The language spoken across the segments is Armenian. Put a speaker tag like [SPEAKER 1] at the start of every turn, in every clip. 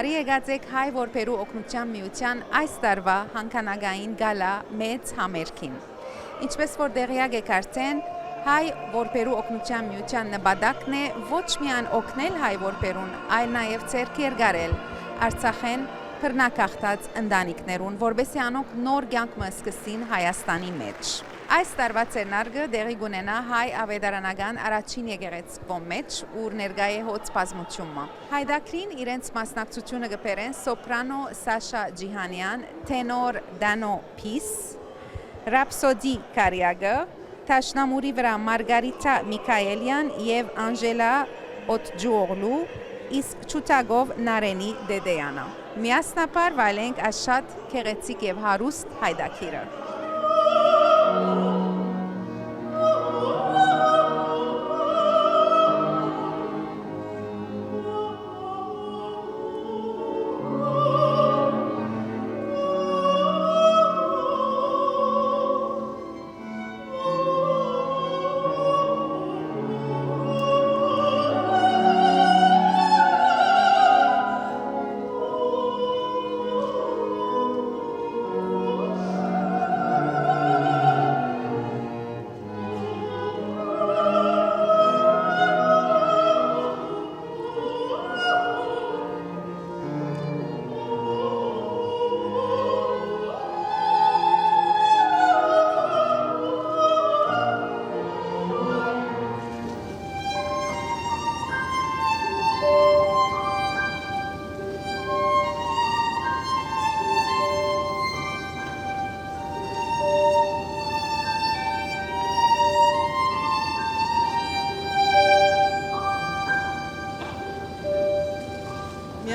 [SPEAKER 1] Բարի եկած եք հայ որբերու օգնության միության այս տարվա հանքանագային գալա մեծ համերգին։ Ինչպես որ դեղյակ եք արդեն, հայ որբերու օգնության միության նպատակն է ոչ միայն օգնել հայ որբերուն, այլ նաև ձեռք երկարել Արցախեն բռնակախտած ընտանիքներուն, որովհետեւ անոնք նոր կյանք սկսին Հայաստանի մեջ։ Այս տարվա ցերնարգը դեղի կունենա հայ ավետարանական առաջին եկեղեցու մեջ, ուր ներկայ է հոծ բազմությունը։ Հայդակրին իրենց մասնակցությունը կբերեն սոպրանո Սաշա Ջիհանյան, տենոր Դանո Փիս, ռապսոդի Կարիագը, Տաշնամուրի վրա Մարգարիթա Միքայելյան եւ Անժելա Օտջուօղլու, իսկ Չուտագով Նարենի Դեդեյանը։ Միասնապար վայելենք այս շատ գեղեցիկ եւ հարուստ հայդակիրը։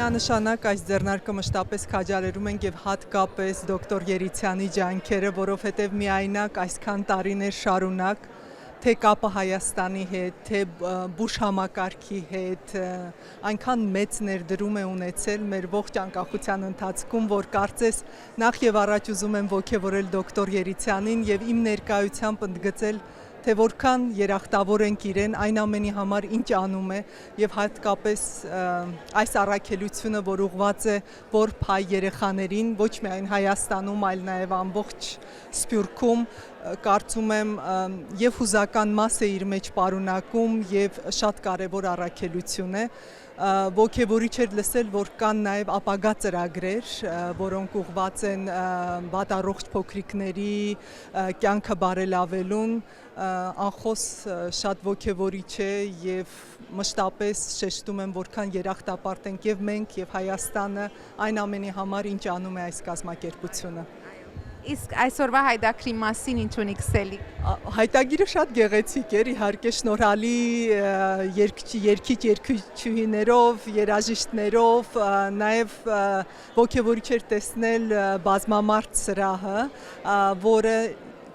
[SPEAKER 2] Նշանակ այս ձեռնարկը մշտապես քաջալերում ենք եւ հատկապես դոկտոր Երիցյանի ջանքերը, որովհետեւ միայնակ այսքան տարիներ շարունակ թե կապը Հայաստանի հետ, թե բուժ համակարգի հետ այնքան մեծ ներդրում է ունեցել մեր ողջ անկախության ընթացքում, որ կարծես նախ եւ առաջ ուզում եմ ողջևորել դոկտոր Երիցյանին եւ իմ ներկայությամբ ընդգծել թե որքան երախտավոր ենք իրեն այն ամենի համար ինչ անում է եւ հատկապես այս առաքելությունը, որ ուղղված է որբ հայ երեխաներին ոչ միայն Հայաստանում, այլ նաեւ ամբողջ Սփյուռքում, կարծում եմ եւ հուզական մաս է իր մեջ պարունակում եւ շատ կարեւոր առաքելություն է։ Ոգևորիչ էր լսել, որ կան նաև ապագա ծրագրեր, որոնք ուղղված են վատառողջ փոքրիկների կյանքը բարելավելուն, անխոս շատ ոգևորիչ է եւ մշտապես շեշտում եմ, որքան երախտապարտ ենք եւ մենք եւ Հայաստանը այն ամենի համար, ինչ անում է այս կազմակերպությունը։
[SPEAKER 1] Իսկ այսօրվա հայդակրի մասին ինչ ունի քսելի։
[SPEAKER 2] Հայտագիրը շատ գեղեցիկ էր, իհարկե շնորհալի երգիչ-երգչուհիներով, երաժիշտներով, նաև ոգևորիչ էր տեսնել բազմամարդ սրահը, որը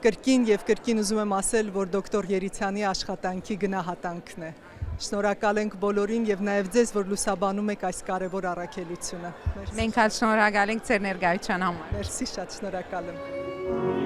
[SPEAKER 2] կրկին եւ կրկին ուզում եմ ասել, որ դոկտոր Երիցյանի աշխատանքի գնահատանքն է։ Շնորհակալ ենք բոլորին եւ նաեւ ձեզ, որ լուսաբանում եք այս կարեւոր առաքելությունը։
[SPEAKER 1] Մենք հա շնորհակալ ենք ձեր ներկայության համար։
[SPEAKER 2] Մերսի, շատ շնորհակալ եմ։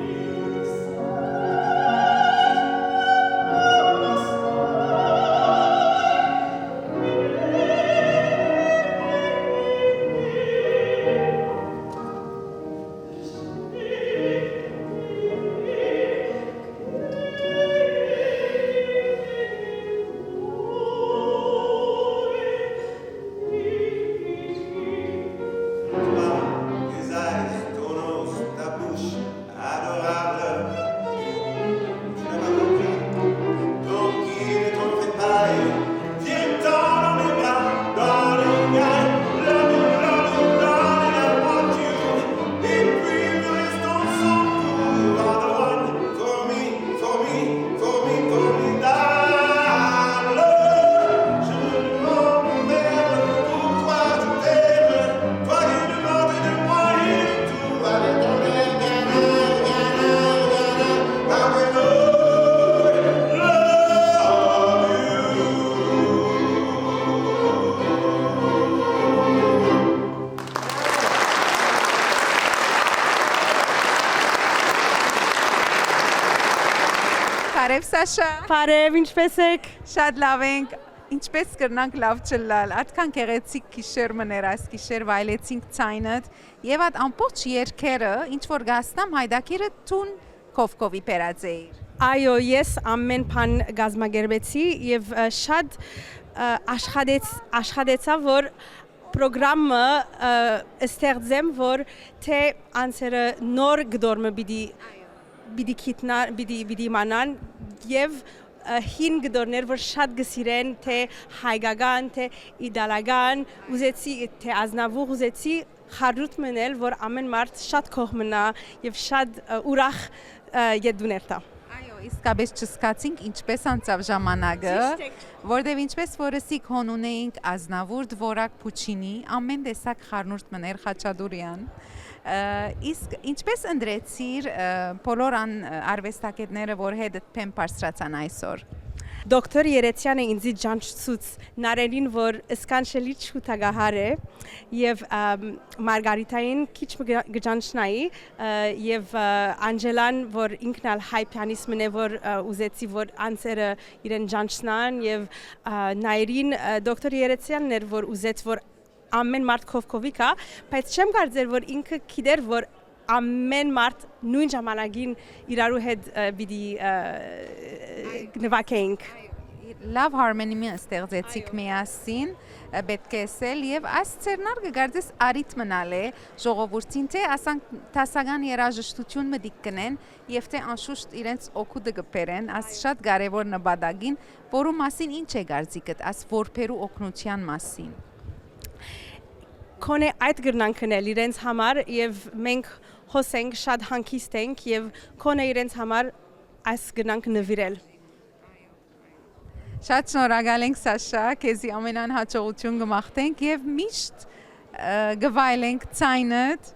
[SPEAKER 1] Բարև Սաշա։
[SPEAKER 3] Բարև, ինչպես եք։
[SPEAKER 1] Շատ լավ ենք։ ինչպես կրնանք լավ չլալ, այդքան գեղեցիկ գիշեր մներ այս գիշեր վայելեցինք ցայնդ եւ այդ ամբողջ երկերը ինչ որ գաստամ հայդակիրը տուն կովկովի պերածեիր։
[SPEAKER 3] Այո, ես ամեն բան գազմագերբեցի եւ շատ աշխատեցա որ պրոգրամը ստեղծեմ որ թե անցերը նոր գդորմը պիտի իմանան եւ հին գդորներ որ շատ գսիրեն թե հայկական թե իդալական ուզեցի թե ազնավուր ուզեցի խարույտ մնել որ ամեն մարդ շատ կողմ մնա եւ շատ ուրախ յետուներ տա
[SPEAKER 1] Այո, իսկապես չսկացինք ինչպես անցավ ժամանակը, որտեղ ինչպես որ ասիկ հոն ունեինք ազնավուր, դվորակ, փուչինի, ամեն տեսակ խառնուրդ մներ Խաչատուրյան։ Իսկ ինչպես ընդրեցիր բոլոր արվեստագետները, որ հետդ փեմ բարձրացան այսօր։
[SPEAKER 3] Դոկտոր Երեցյանը ինձ ջանչցուց նարերին որ սկանշելի շուտագահար է եւ Մարգարիտային քիչ գջանչնայի եւ Անջելան որ ինքն ալ հայ պիանիստն է որ ուզեցի որ անցերը իրեն ջանչնան եւ նայրին դոկտոր Երեցյանն էր որ ուզեց որ ամեն մարդ կովկովի կա բայց չեմ կարծեր որ ինքը գիտեր որ ամեն մարդ նույն ժամանակին իրարու հետ պիտի նվագեինք
[SPEAKER 1] լավ հարմոնիա ստեղծեցիք միասին պետք է ասել եւ այս ցերնարգը գարձես արիտ մնալ է ժողովրդին թե ասանք տասական երաժշտություն մտիկ կնեն եւ թե անշուշտ իրենց օգուտը կբերեն աս շատ կարեւոր նպատակին որու մասին ինչ է գարձիկդ աս որբերու օգնության մասին
[SPEAKER 3] Կոնե այդ գրնանքնել իրենց համար եւ մենք հոսենք շատ հանգիստ ենք եւ կոնե իրենց համար այս գրնանք նվիրել
[SPEAKER 1] Շատ շնորհակալ ենք Սաշա, քեզի ամենան հաջողություն կմաղթենք եւ միշտ գվայելենք ցայնդ,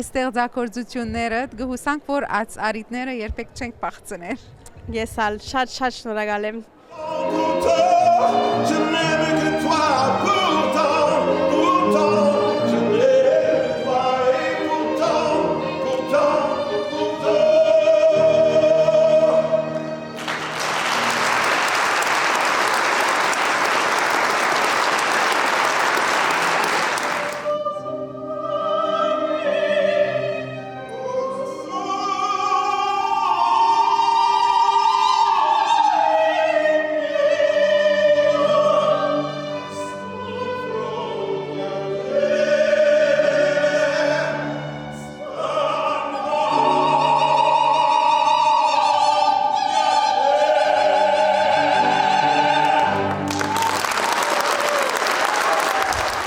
[SPEAKER 1] ստեղծագործություններդ, գհուսանք որ այս արիտները երբեք չենք փախցնել։
[SPEAKER 3] Ես ալ շատ շնորհակալ եմ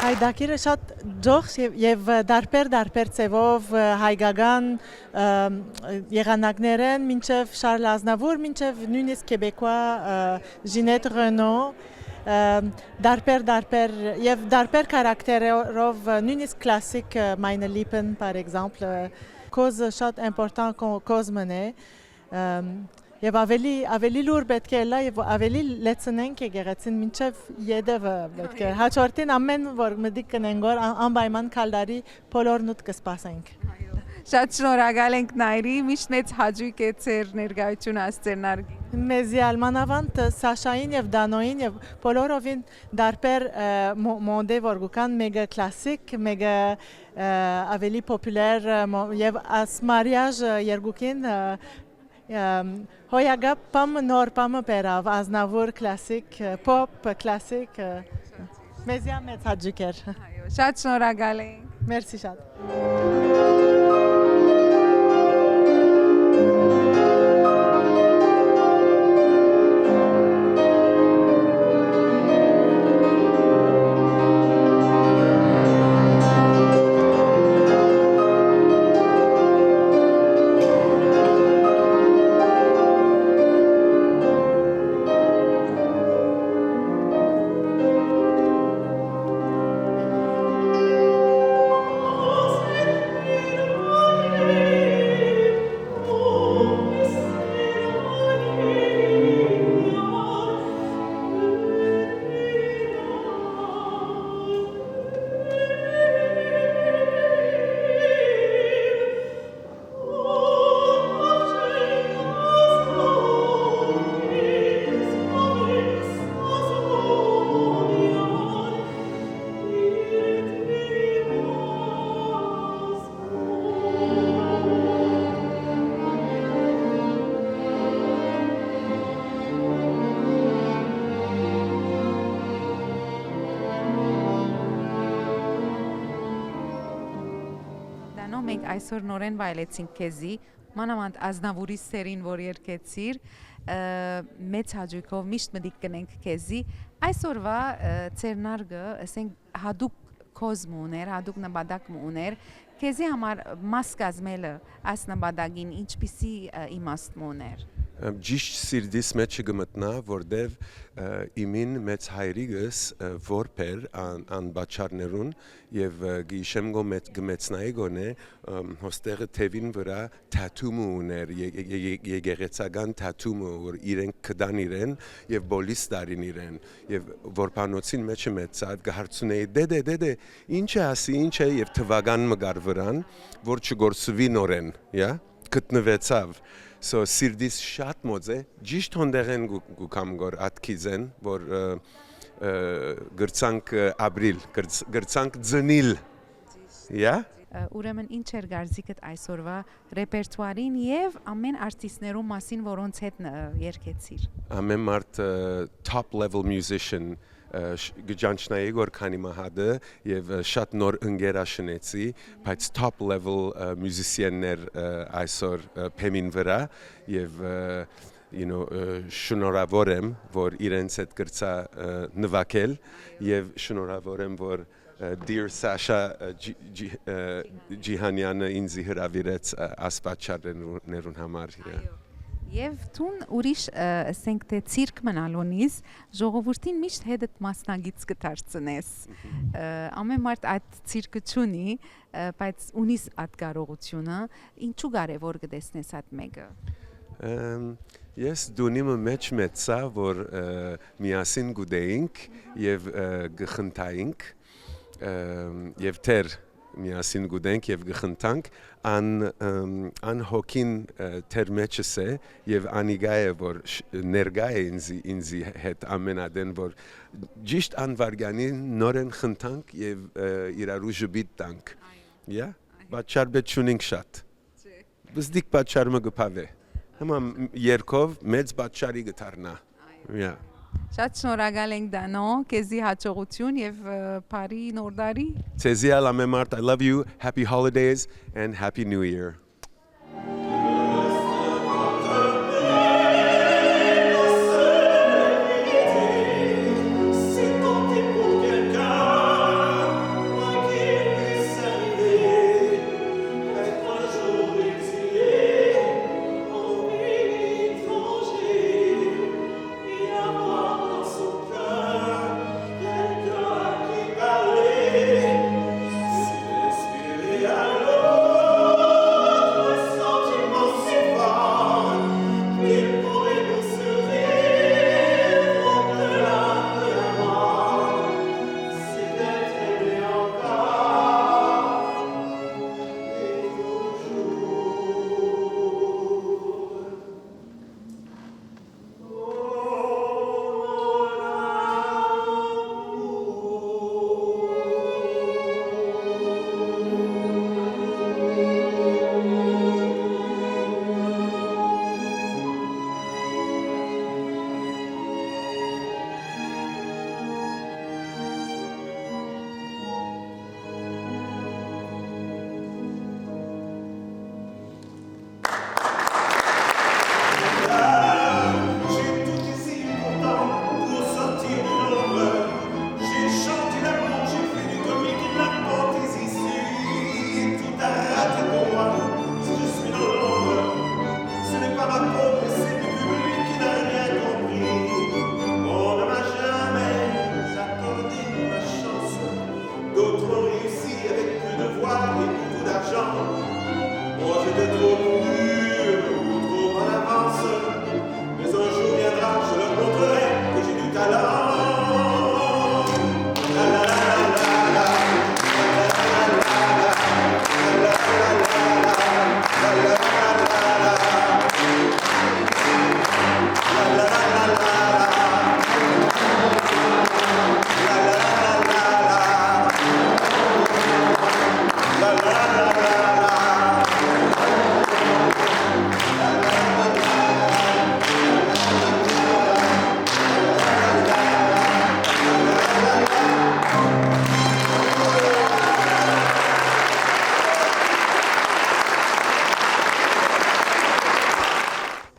[SPEAKER 4] Հայդակիրը շատ ջոխ եւ դարբեր ծևով հայկական եղանակներն մինչեւ Շարլ Ազնավուր մինչեւ նույնիսկ Québécois Ginette Renaud դարբեր եւ դարբեր քարակտերով նույնիսկ կլասիկ Meine Lippen par exemple cause շատ important cause մնե Եվ ավելի լուր պետք է լա եւ ավելի լեցնենք եկեղեցին մինչեւ յետևը պետք է հաջորդին ամեն որ մտիկ կնենք որ անպայման քալդարի բոլորնուտ կսպասենք
[SPEAKER 1] Շատ շնորհակալ ենք Նայրի միշտ մեծ հաջիկ է ծեր ներկայությունը ասցերնարգի
[SPEAKER 4] Մեզի ալմանավանդ Սաշային եւ Դանոին եւ բոլորովին դարբեր մոնդե որ գուկան մեգա կլասիկ մեգա ավելի պոպուլար եւ as mariage երգուկին Հոյագա պամ նոր պամը պերավ ազնավուր կլասիկ պոպ կլասիկ մեզիա մեծ հաջուկեր
[SPEAKER 1] Շատ շնորհակալ ենք
[SPEAKER 4] Մերսի շատ
[SPEAKER 1] Դանո մենք այսօր նորեն վայելեցինք քեզի, մանավանդ Ազնավուրի սերին, որ երկեցիր, մեծ հաջողով միշտ մտիկ կնենք քեզի։ Այսօրվա ցերնարգը, ասենք հadoop կոզմ ուներ, հadoop նպատակ ուներ, քեզի համար մաս կազմելը այս նպատակին ինչպիսի իմաստ ուներ։
[SPEAKER 5] Ճիշտ սիրտիս մեջ գմտնա, որտեվ իմին մեծ հայրիկս որբեր ան բաչարներուն եւ գիշեմ գմեցնայի գոնե հոստեղը թևին վրա թաթում ուներ եկեղեցական թաթումը որ իրենք կդան իրեն եւ բոլիս տարին իրեն եւ որբանոցին մեջ մեծած գահարցունեի դե ինչ է ասի ինչ է եւ թվական մգար վրան որ չգործվի նորեն յա գտնվեցավ So սիրտիս շատ մոծ է ճիշտ հոնդեղեն գուկամ գոր ատքիզեն որ գրցանք ապրիլ գրցանք ձնիլ յա
[SPEAKER 1] Ուրեմն ինչ էր գարզիկդ այսօրվա ռեպերտուարին եւ ամեն արտիստներու մասին որոնց հետ երկեցիր
[SPEAKER 5] ամեն մարդ top level musician գջանչնայի գոր քանի մահադը եւ շատ նոր ընկերաշնեցի բայց top level musician-ներ այսօր փեմին վրա եւ շնորհավոր եմ որ իրենց հետ գրծա նվակել եւ շնորհավոր եմ որ Dear Sasha Ջիհանյանը ինձ հրավիրեց ասպաչարներուն համար
[SPEAKER 1] Եվ տուն ուրիշ ասենք թե ցիրկ մնալոնից ժողովրդին միշտ հետդ մասնագից կդարձնես ամեն մարդ այդ ցիրկը չունի բայց ունիս այդ կարողությունը ինչու կարևոր կտեսնես այդ մեկը
[SPEAKER 5] Ես դունիմը մեջ մեծա որ միասին գուդեինք եւ գխնտայինք եւ թեր միասին գուդենք եւ գխնտանք ան հոգին թեր մեջս է եւ անիգա է որ ներգա է ինձի հետ ամենադեն որ ճիշտ անվարգանին նորեն խնտանք եւ իրարու ժբիտ տանք յա բաչար բեչունինք շատ բզդիկ բաչարը գփավե Հիմա երկով մեծ բաչարի գտարնա յա
[SPEAKER 1] Շատ շնորհակալ ենք Դանո, քեզի հաջողություն եւ բարի նոր տարի
[SPEAKER 5] Ցեզիալ ամեմարտ I love you happy holidays and happy new year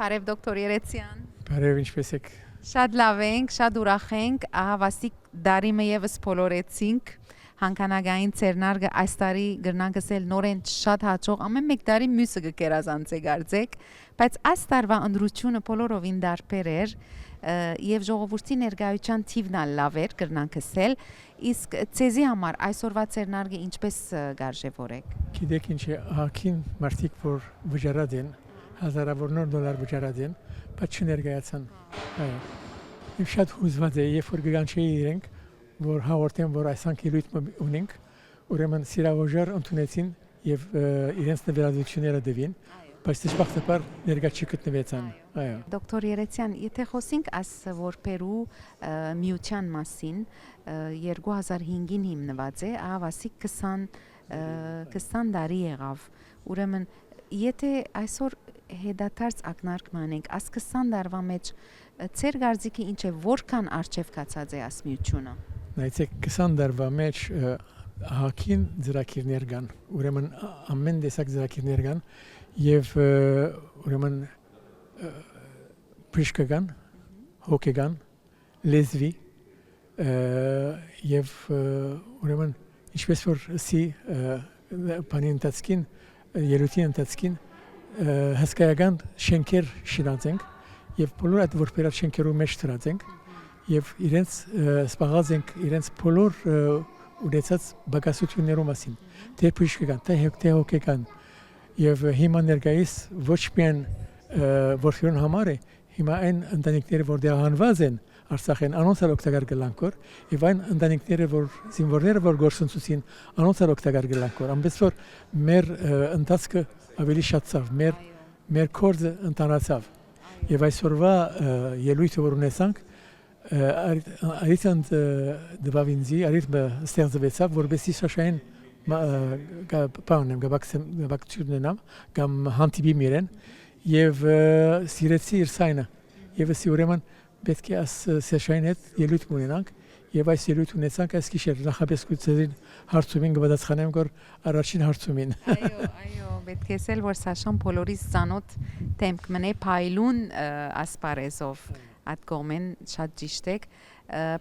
[SPEAKER 1] Բարև դոկտոր Երեցյան։
[SPEAKER 6] Բարև, ինչպես եք։
[SPEAKER 1] Շատ լավ ենք, շատ ուրախ ենք, ահավասիկ դարիմը եւս փոլորեցինք։ Հանկանագային ցերնարգը այս տարի գրնանկսել նորեն շատ հաջող, ամեն մեկ տարի մյուսը կերազանցե գարձեք, բայց այս տարվա ընդրությունը բոլորովին դարբեր էր եւ ժողովրդի ներկայության թիվն լավ էր գրնանկսել, իսկ ցեզի համար այսօրվա ցերնարգը ինչպես գարժևորեք։
[SPEAKER 6] Գիտեք ինչ է, ահագին մարդիկ որ վճարած են, հազարավոր նոր դոլար վճարած են, բայց չներկայացան։ Այո։ Իմ շատ հուզված է, երբ որ գանչեի իրենք, որ հաղորդեմ, որ այս անկելույթը ունենք, ուրեմն սիրավորժար ընդունեցին եւ իրենց նվիրատվությունները դվին, բայց դժբախտաբար ներկա չգտնվեցան։ Այո։
[SPEAKER 1] Դոկտոր Երեցյան, եթե խոսենք այս որբերու միության մասին, 2005-ին հիմնված է, ահավասիկ 20 տարի եղավ։ Ուրեմն եթե այսօր հետադարձ ակնարկ մանենք, այս 20 տարվա մեջ ծեր գարձիկի ինչ է, որքան արժև կացած է այս միությունը։
[SPEAKER 6] Նայեցեք 20 տարվա մեջ ահագին ծրագիրներ կան, ուրեմն ամեն տեսակ ծրագիրներ կան եւ ուրեմն բժշկական, հոգեկան, լեզվի եւ ուրեմն ինչպես որ սի բանի ընթացքին ելույթի ընթացքին հսկայական շենքեր շինացենք եւ բոլոր այդ որբերած շենքերու մեջ դրացենք եւ իրենց սպաղած ենք իրենց բոլոր ունեցած բագասություններու մասին թե բժշկական թե հոգեկան եւ հիմա ներկայիս ոչ միայն որքան համար է հիմա այն ընտանիքները որ դեղանված են Արցախեն անոնց օգտակար գլանքոր եւ այն ընտանիքները որ զինվորները որ գործընծուցին անոնց օգտակար գլանքոր ամենից որ մեր ընթացքը ավելի շատացավ մեր կորձը ընտանացավ եւ այսօրվա ելույթը որ ունեցանք արիցանդ դվավինձի արիթմը ստեղծվեցավ որբեսի շաշային բանեմ գաբակցություննամ կամ հանդիպի միրեն եւ սիրեցի իր սայնը եւ ուրեմն պետք է այս շաշային հետ ելույթ ունենանք եւ այս ելույթ ունեցանք այս գիշեր նախապես գուցեին հարցումին կպատասխանեմ որ առաջին հարցումին
[SPEAKER 1] այո պետք է ասել որ Սաշան բոլորիս ցանոթ թեմք մնե փայլուն ասպարեզով այդ կողմեն շատ ճիշտ եք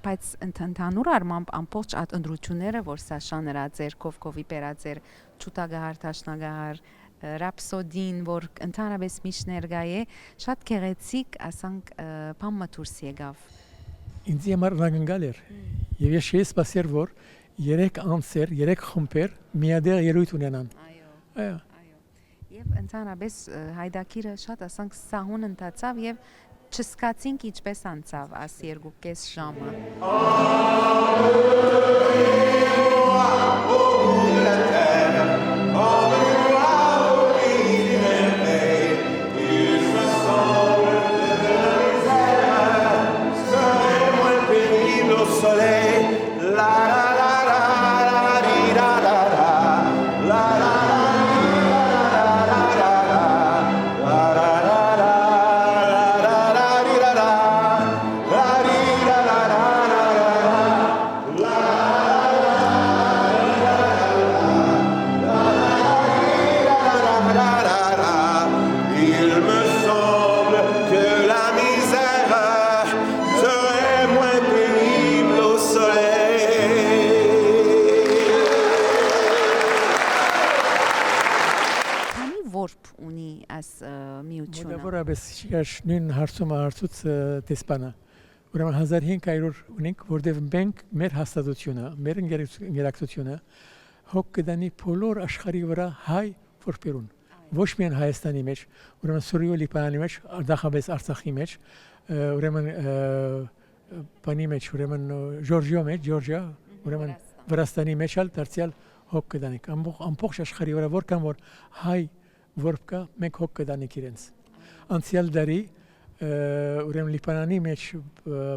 [SPEAKER 1] բայց ընդհանուր առմամբ ամբողջ այդ ընդրությունները որ Սաշան նրա ձեռքով կովի բերած էր ճուտագահար տաշնագահար ռապսոդին որ ընդհանրապես միշտ ներկայ է շատ գեղեցիկ ասանք բամը դուրս եկավ
[SPEAKER 6] ինձ համար ռանգալ էր եւ ես չէի սպասեր որ 3 անձեր 3 խմբեր միադեղ ելույթ ունենան այո
[SPEAKER 1] եւ ընդհանրապես հայդակիրը շատ ասանք սահուն ընթացավ եւ չսկացինք ինչպես անցավ այս 2.5 ժամը
[SPEAKER 6] Որովհետեւ շիգաշ նույն հարցումը հարցուց տեսփանա ուրեմն 1500 ունենք որտեղ մենք մեր հաստատությունը մեր ինտերակցիոնը հոգ կդանի բոլոր աշխարհի վրա հայ որբերուն ոչ միայն Հայաստանի մեջ ուրեմն Սուրիա Լիբանանի մեջ դάχաբես Արցախի մեջ ուրեմն բանի մեջ ուրեմն Ջորջիա ուրեմն Վրաստանի մեջ ալ դարձյալ հոգ կդանիկ ամբողջ աշխարհի վրա որքան որ հայ որբկա մենք հոգ կդանիկ իրենց անցյալ դարի ուրեմն Լիբանանի մեջ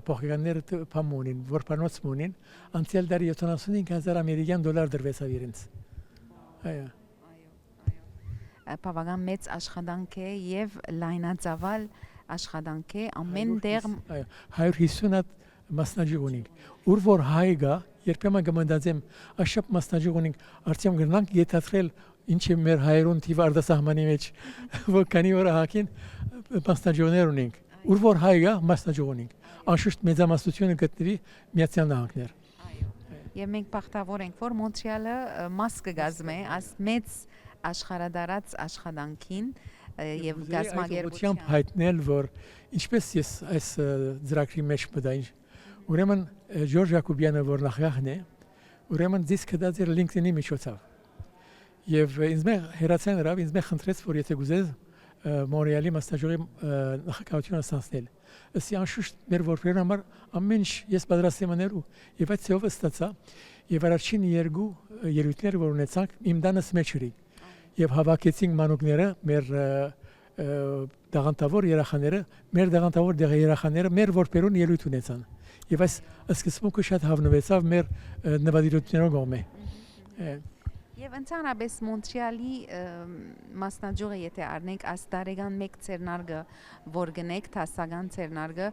[SPEAKER 6] փոխականները փամունին որբանոց մունին անցյալ դարի 75000 ամերիկյան դոլար դրվեցավ իրենց այո
[SPEAKER 1] բավական մեծ աշխատանք է եւ լայնածավալ աշխատանք է ամեն դեղ
[SPEAKER 6] 150 մասնաճյուղ ունենք ուր որ հայ գա երբեմն կմտածեմ աշապ մասնաճյուղ ունենք արդյոք գնանք եթացրել ինչ է մեր հայերուն թիվ արտասահմանի մեջ որ քանի օր հակին մասնաճյուղներ ունենք։ Ուր որ հայ գա, մասնաճյուղ ունենք։ Անշուշտ մեծամասնությունը գտնվի Միացյալ Նահանգներ։
[SPEAKER 1] Եվ մենք բախտավոր ենք, որ Մոնտրեալը մաս կգազմե այս մեծ աշխարհադարած աշխատանքին եւ գազագերբությամբ
[SPEAKER 6] հայտնել, որ ինչպես ես այս ծրագրի մեջ մտա, ուրեմն Ջորջ Յակոբյանը, որ նախագահն է, ուրեմն դիսկը դա ձեր LinkedIn-ի միջոցով։ Եվ ինձ մե հերացան ռավ, ինձ մե խնդրեց, որ եթե գուզես Մոնրեալի մասնաճյուղի նախագահությունը ստանալ։ Ըստ անշուշտ մեր որբերն համար ամեն ինչ ես պատրաստ եմ անել եւ այդ ծովը ստացա եւ առաջին երկու ելույթները որ ունեցանք իմ դանս մեջ էի եւ հավաքեցինք մանուկները մեր դաղանտավոր երախաները մեր դաղանտավոր երախաները մեր որբերուն ելույթ ունեցան եւ այս սկզբունքը շատ հավնվեցավ մեր նվադիրություններով գոմե
[SPEAKER 1] Եվ ընդհանրապես Մոնտրեալի մասնաճյուղը եթե առնենք այս տարեկան մեկ ցերնարգը որ գնեք տասական ցերնարգը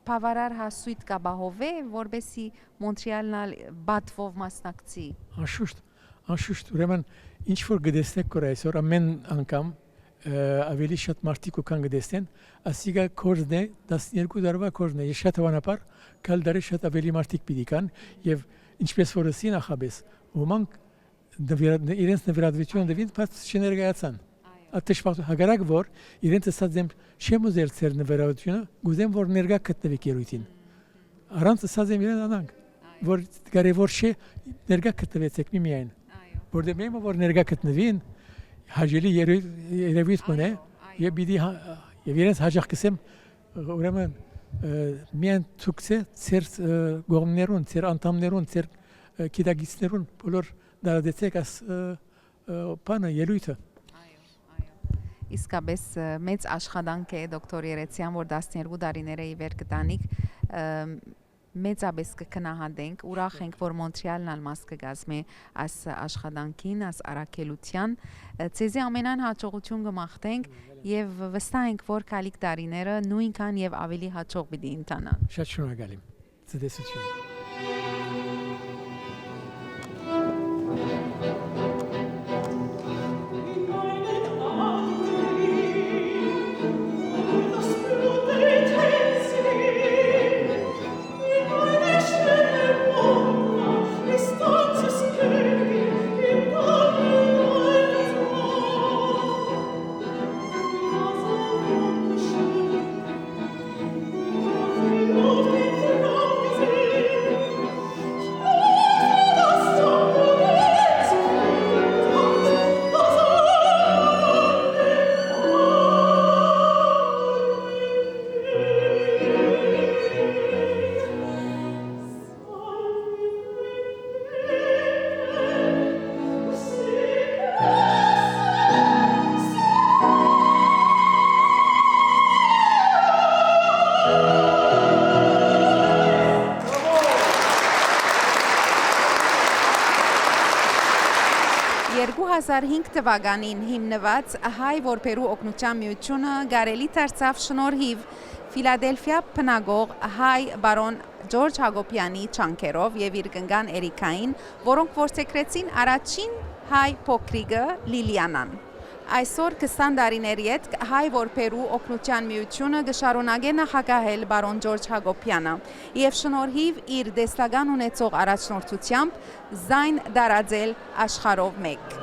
[SPEAKER 1] բավարար հասույթ կապահովե որբեսի Մոնտրեալն բաթվով մասնակցի
[SPEAKER 6] Անշուշտ ուրեմն ինչ որ գտեսնեք կոր այսօր ամեն անգամ ավելի շատ մարդիկ ու կան գտեսնեն ասիգա կորզն է 12 տարվա կորզն է շատ հավանաբար կալ դարի շատ ավելի մարդիկ պիտի կան եւ ինչպես որ ասի նախաբես ոմանք իրենց նվիրատվությունը դվին պաց չներգայացան ատեշպախտ հագարակ որ իրենց ասած եմ չեմ ուզել ծեր նվիրատվությունը գուզեմ որ ներգա գտնվի կերույթին առանց ասած եմ իրեն անանք որ կարևոր չէ ներգա գտնվեցեք միայն որտեղ մենք որ ներգա գտնվին հաջելի երևույթ մնե եւ պիտի եւ իրենց հաջող կսեմ ուրեմն միայն ցուկցե ծեր գողմներուն ծեր անդամներուն ծեր գիտագիցներուն բոլոր դարադեցեք այս բանը ելույթը
[SPEAKER 1] Իսկապես մեծ աշխատանք է դոկտոր Երեցյան որ 12 տարիներ է իվեր կտանիք մեծապես կքնահատենք ուրախ ենք որ Մոնտրեալն ալմաս կգազմի այս աշխատանքին այս առաքելության ցեզի ամենայն հաջողություն կմաղթենք եւ վստահ ենք որ կալիք տարիները նույնքան եւ ավելի հաջող պիտի ընթանան
[SPEAKER 6] Շատ շնորհակալ եմ ցտեսություն
[SPEAKER 1] թվականին հիմնված հայ որբերու օգնության միությունը գարելի դարձավ շնորհիվ Ֆիլադելֆիա բնագող հայ բարոն Ջորջ Հակոբյանի ճանկերով եւ իր կնգան Էրիկային, որոնք ворցեկրեցին առաջին հայ փոքրիկը Լիլիանան։ Այսօր 20 տարիների հետ հայ որբերու օգնության միությունը գշարունակե նախագահել բարոն Ջորջ Հակոբյանը եւ շնորհիվ իր դեստական ունեցող առաջնորդությամբ զայն դարաձել աշխարհով մեկ։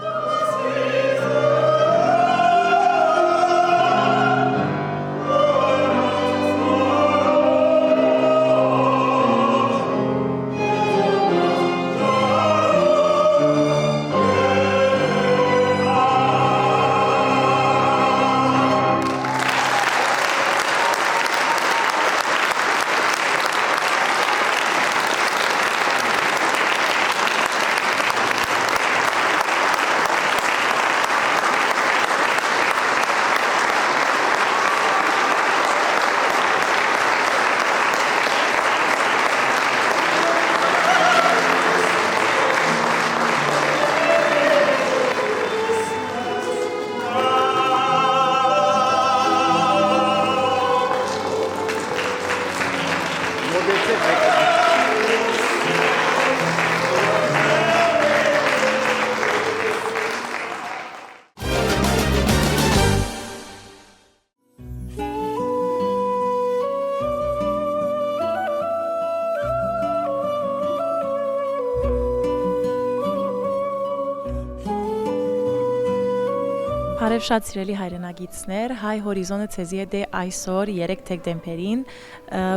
[SPEAKER 7] Բարև շատ սիրելի հայրենագիտներ, հայ հորիզոնը ցեզի է դե այսօր 3 դեկտեմբերին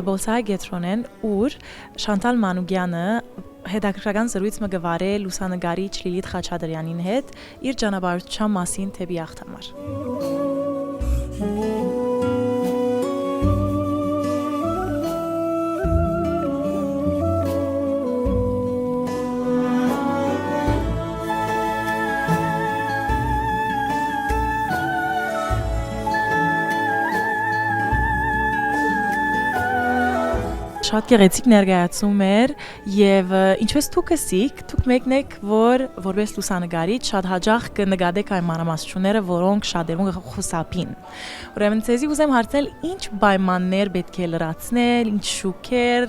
[SPEAKER 7] Բոլսահայ Գետրոնեն ուր Շանտալ Մանուկյանը հետաքրքրական զրույց մը գվարե լուսանգարիչ Լիլիթ Խաչատրյանին հետ իր ճանապարհորդության մասին թեպի Ախտամար։ Շատ գեղեցիկ ներկայացում էր եւ ինչպես դուք ասիք, դուք մեկն եք, որ որպես լուսանգարիչ շատ հաճախ կնկատեք այն մանրամասնությունները, որոնք շատերուն կխուսափին։ Ուրեմն ցեզի ուզեմ հարցնել, ինչ պայմաններ պետք է լրացնել, ինչ շուքեր,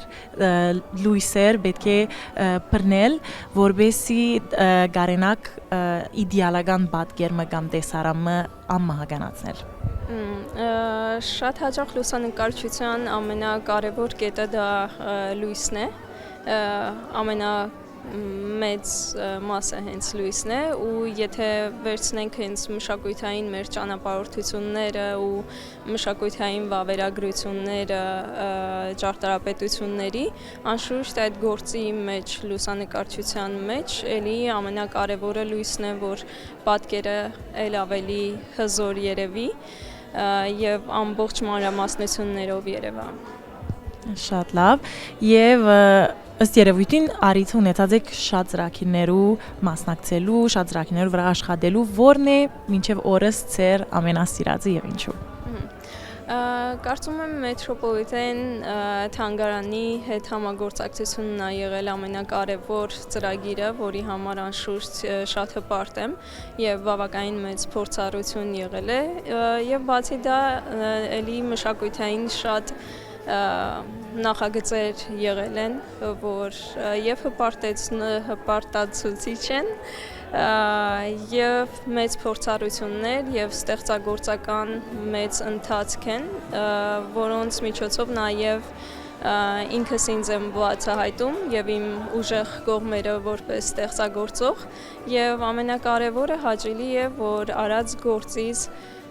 [SPEAKER 7] լույսեր պետք է բռնել, որբեսի գարենակ իդեալական պատկերը կամ տեսարանը ամմահականացնել։
[SPEAKER 8] Շատ հաճախ լուսանկարչության ամենակարևոր կետը դա լույսն է, ամենամեծ մասը հենց լույսն է ու եթե վերցնենք հենց մշակույթային մեր ճանապարհորդությունները ու մշակույթային վավերագրությունները ճարտարապետությունների, անշուշտ այդ գործի մեջ լուսանկարչության մեջ էլի ամենակարևորը լույսն է, որ պատկերը էլ ավելի հզոր երևի եւ ամբողջ մանրամասնություններով երևա։
[SPEAKER 7] Շատ լավ եւ ըստ երևույթին արիթ ունեցած եք շատ ծրագիրներու մասնակցելու, շատ ծրագիրներու վրա աշխատելու, որն է մինչեւ օրս ձեր ամենասիրածը եւ ինչու։
[SPEAKER 8] Կարծում եմ մետրոպոլիտեն թանգարանի հետ համագործակցությունն է եղել ամենակարևոր ծրագիրը, որի համար անշուշտ շատ հպարտ եմ եւ բավականին մեծ փորձառություն եղել է եւ բացի դա էլի մշակութային շատ նախագծեր եղել են, որ եւ հպարտացուցիչ են եւ մեծ փորձառություններ եւ ստեղծագործական մեծ ընթացք են, որոնց միջոցով նաեւ ինքս ինձ եմ բացահայտում եւ իմ ուժեղ կողմերը որպես ստեղծագործող եւ ամենակարևորը հաճելի է, որ արած գործից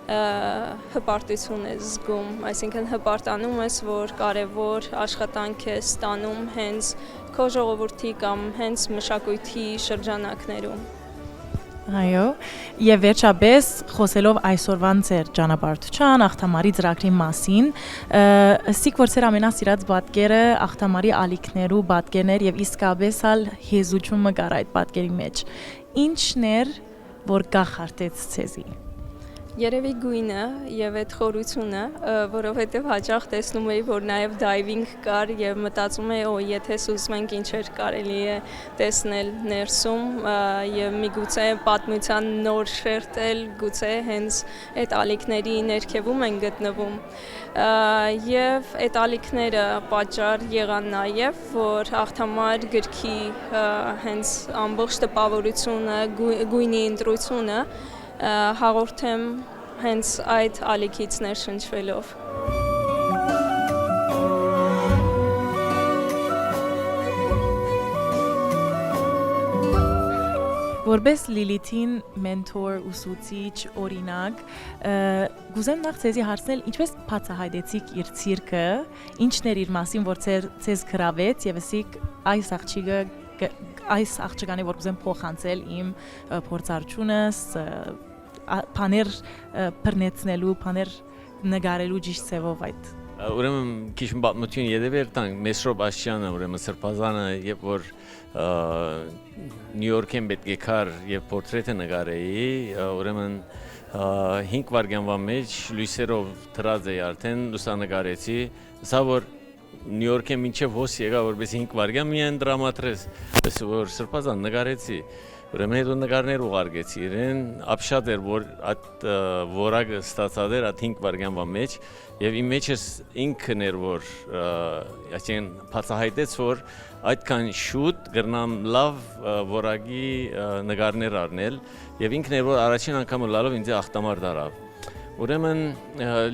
[SPEAKER 8] հպարտություն ես զգում, այսինքն հպարտանում ես, որ կարևոր աշխատանք ես ստանում հենց քո ժողովրդի կամ հենց մշակույթի շրջանակներում։
[SPEAKER 7] Այո, եւ վերջապես խոսելով այսօրվան ձեր ճանապարհորդության Ախտամարի ծրագրի մասին, ըսիք որ ձեր ամենասիրած պատկերը Ախտամարի ալիքներու պատկերներ եւ իսկապես ալ հեզությունը կար այդ պատկերի մեջ։ Ինչն էր, որ կախարտեց ցեզի։
[SPEAKER 8] Երևի գույնը եւ այդ խորությունը, որովհետեւ հաճախ տեսնում էի, որ նաեւ դայվինգ կար եւ մտածում էի, եթե ուզում ենք ինչեր կարելի է տեսնել ներսում եւ միգուցե պատմության նոր շերտել, գուցե հենց այդ ալիքների ներքևում են գտնվում։ Եվ այդ ալիքները պատճառ եղան նաեւ, որ Ախտամար գրքի հենց ամբողջ տպավորությունը, գույնի ընտրությունը հաղորդեմ հենց այդ ալիքից ներշնչվելով։
[SPEAKER 7] Որպես Լիլիթին մենթոր, ուսուցիչ, օրինակ, գուզեմ նախ ցեզի հարցնել, ինչպես բացահայտեցիք իր ցիրկը, ինչն էր իր մասին, որ ցեզ գրավեց եւ ասիք այս աղջկանի որ կուզեմ փոխանցել իմ փորձառությունս, բաներ բռնեցնելու, բաներ նկարելու ճիշտ ձևով այդ։
[SPEAKER 9] Ուրեմն քիչ պատմություն յետևեր տանք Մեսրոբ Աշյանը, ուրեմն սրբազանը, երբ որ Նյու Յորքեն պետք է քար եւ պորտրեթը նկարեի, ուրեմն 5 վայրկյանվա մեջ լույսերով դրած էի արդեն լուսանկարեցի, սա որ Նյու Յորքեն մինչև հոս եկա, որպես 5 վայրկյան միայն դրամատրես, որ սրբազան նկարեցի։ Ուրեմն հետո նկարներ ուղարկեցի իրեն, ապշատ էր, որ այդ որակը ստացած էր այդ 5 վայրկյանվա մեջ եւ իմ մեջս ինքն էր, որ այսինքն բացահայտեց, որ այդքան շուտ գրնամ լավ որակի նկարներ առնել եւ ինքն էր, որ առաջին անգամ լալով ինձ Ախտամար դարավ։ Ուրեմն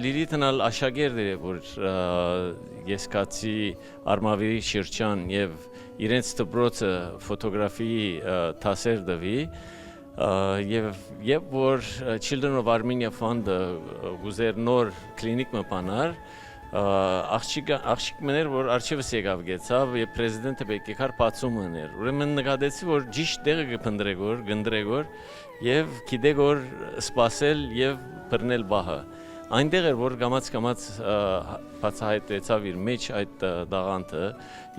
[SPEAKER 9] Լիլիթն ալ աշակերտ էր, որ ես կացի Արմավիրի շրջան եւ իրենց դպրոցը ֆոտոգրաֆիի դասեր դվի, եւ որ Children of Armenia Fund-ը գուզեր նոր կլինիկ մպաներ աղջիկներ որ արխիվս եկավ գեցավ եւ պրեզիդենտը բեկեկար բացում ուներ ուրեմն նկատեցի որ ճիշտ տեղը կփնտրեգոր գնդրեգոր եւ գիտեգոր սպասել եւ բռնել բահը այնտեղ էր որ գամած բացահայտվեցավ իր մեջ այդ դաղանթը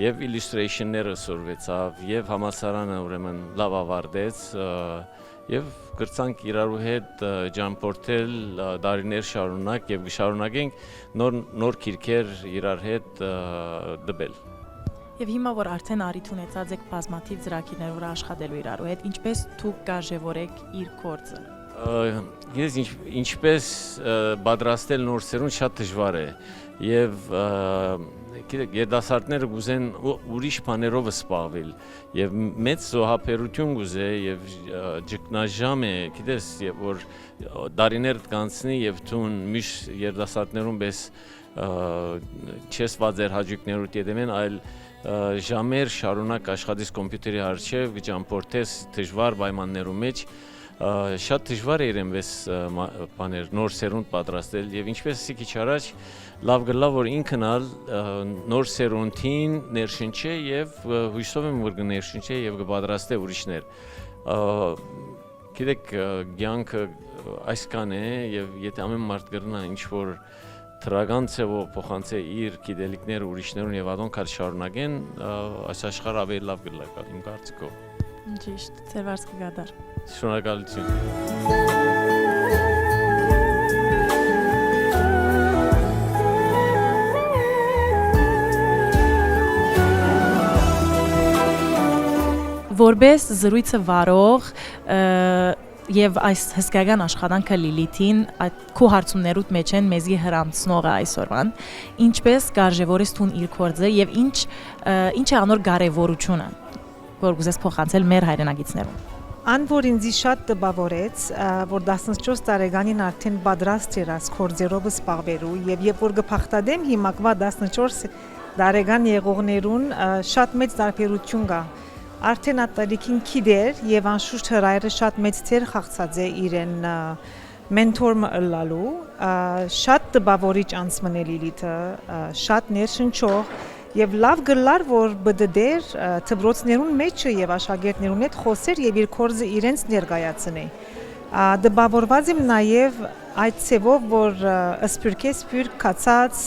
[SPEAKER 9] եւ illustration-ները սորվեցավ եւ համալսարանը ուրեմն լավ ավարտեց եւ գրցանք իրարու հետ ճամփորդել դարիներ շարունակ եւ շարունակենք նոր քիրքեր իրար հետ դբել
[SPEAKER 7] Եվ հիմա որ արդեն արիթ ունեցած եք բազմաթիվ ծրագիրներ որ աշխատելու իրարու հետ ինչպես դուք գարժևորեք իր գործը
[SPEAKER 9] Ես ինչպես պատրաստել նոր սերունդ շատ դժվար է եւ գիտեք երդասարտները գուզեն ուրիշ բաներով սպառվել եւ մեծ զոհապերություն գուզե եւ ճգնաժամ է գիտես որ դարիներ կանցնի եւ ցուն միշտ երդասարտներուն պես չես վազեր հաջիկներուտ յետեմեն այլ ժամեր շարունակ աշխատես կոմպյուտերի առջև ճամփորդես դժվար պայմաններու մեջ շատ դժվար է իրենպես բաներ նոր սերունդ պատրաստել եւ ինչպես ասի քիչ առաջ լավ գլավ որ ինքնալ նոր սերունդին ներշնչե եւ հույսով եմ որ կներշնչե եւ կպատրաստե ուրիշներ գիտեք ցանկը այսքան է եւ եթե ամեն մարդ կրնա ինչ որ Թրագան ցեվով փոխանցե իր գիտելիքները ուրիշներուն եւ ադոնք հալ շարունակեն այս աշխարհը ավելի լավ կլինի իմ կարծիքով
[SPEAKER 7] Ճիշտ, ձեր վարձքը գադար
[SPEAKER 9] Շնորհակալություն
[SPEAKER 7] Որպես զրույցը վարող եւ այս հսկայական աշխատանքը Լիլիթին այդ քո հարցումներուդ մեջ են մեզի հրանցնողը այսօրվան ինչպես գարժևորես տուն իր կորձը եւ ինչ է անոր կարեւորությունը որ գուզես փոխանցել մեր հայրենագիտներուն
[SPEAKER 10] Ան որ ինձ շատ տպավորեց որ 14 տարեկանին արդեն պատրաստ էր այս կորձերով սպառվելու եւ երբ որ գփախտադեմ հիմակվա 14 տարեկան եղողներուն շատ մեծ տարբերություն կա Արդեն ատարիքին քիդեր եւ անշուշտ հրայրը շատ մեծ ծեր խաղացած է իրեն մենթոր լալու շատ տպավորիչ անցմնել Լիլիթը շատ ներշնչող եւ լավ գլար որ բդդեր ծբրոցներուն մեջը եւ աշակերտներուն հետ խոսեր եւ իր կորձը իրենց ներկայացնի տպավորված եմ նաեւ այդ ցեվով որ սփյուռքես կացած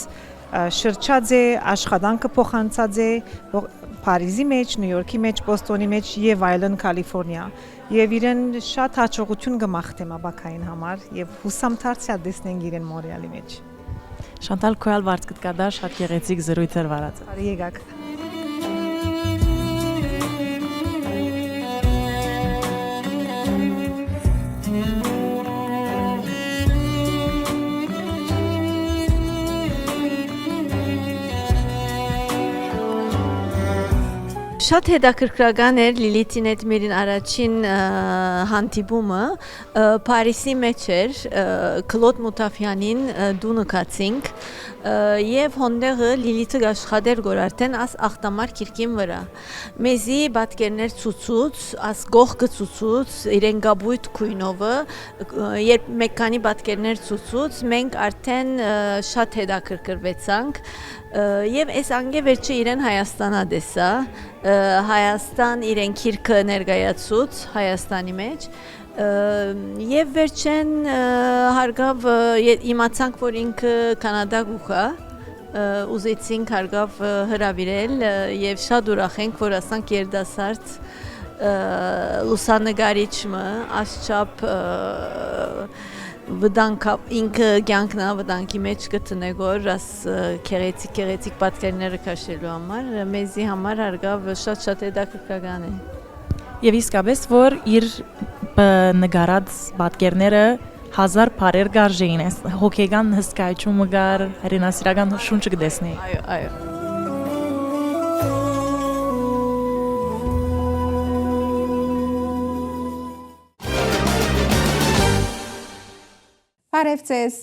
[SPEAKER 10] շրջած է աշխատանքը փոխանցած է Փարիզի մեջ, Նյու Յորքի մեջ, Բոստոնի մեջ եւ այլն Կալիֆոռնիա եւ իրեն շատ հաջողություն կմաղթեմ աբակային համար եւ հուսամ դարձյալ տեսնենք իրեն Մոնրեալի մեջ
[SPEAKER 7] Շանտալ քոյալ վարձկտ կադար շատ գեղեցիկ զրույցեր վարած
[SPEAKER 10] Բարի եկաք
[SPEAKER 11] Շատ հետաքրքրական էր Լիլիթին հետ մեր առաջին հանդիպումը Փարիսի մեջ էր Կլոդ Մուտաֆյանին դու նկացինք եւ հոնդեղը Լիլիթը աշխատեր գոր արդեն աս ախտամար քիրքին վրա մեզի պատկերներ ցուցուց աս գողքը ցուցուց իրեն գաբույթ քույնովը երբ մեկանի պատկերներ ցուցուց մենք արդեն շատ հետաքրքրվեցանք Եվ այս անգե վերջը իրեն Հայաստանա դեսա, Հայաստան իրեն քիրքը ներկայացուց Հայաստանի մեջ Եվ վերջեն հարգավ իմացանք, որ ինքը Կանադա գուխա, ուզեցինք հարգավ հրավիրել եւ շատ ուրախ ենք, որ ասանք երդասարդ լուսանկարիչը ասչափ վտանգ ինքը կյանքնա վտանգի մեջ գտնեգոր աս քերեցիկ պատկերները քաշելու համար մեզի համար հարգավ շատ հետաքրքրական է
[SPEAKER 7] Եվ իսկապես որ իր նկարած պատկերները 1000 բարեր գարժեին է հոգեգան հսկայությունը գար հերենասիրական շունչը կդեսնի
[SPEAKER 11] Այո
[SPEAKER 1] Բարև ձեզ։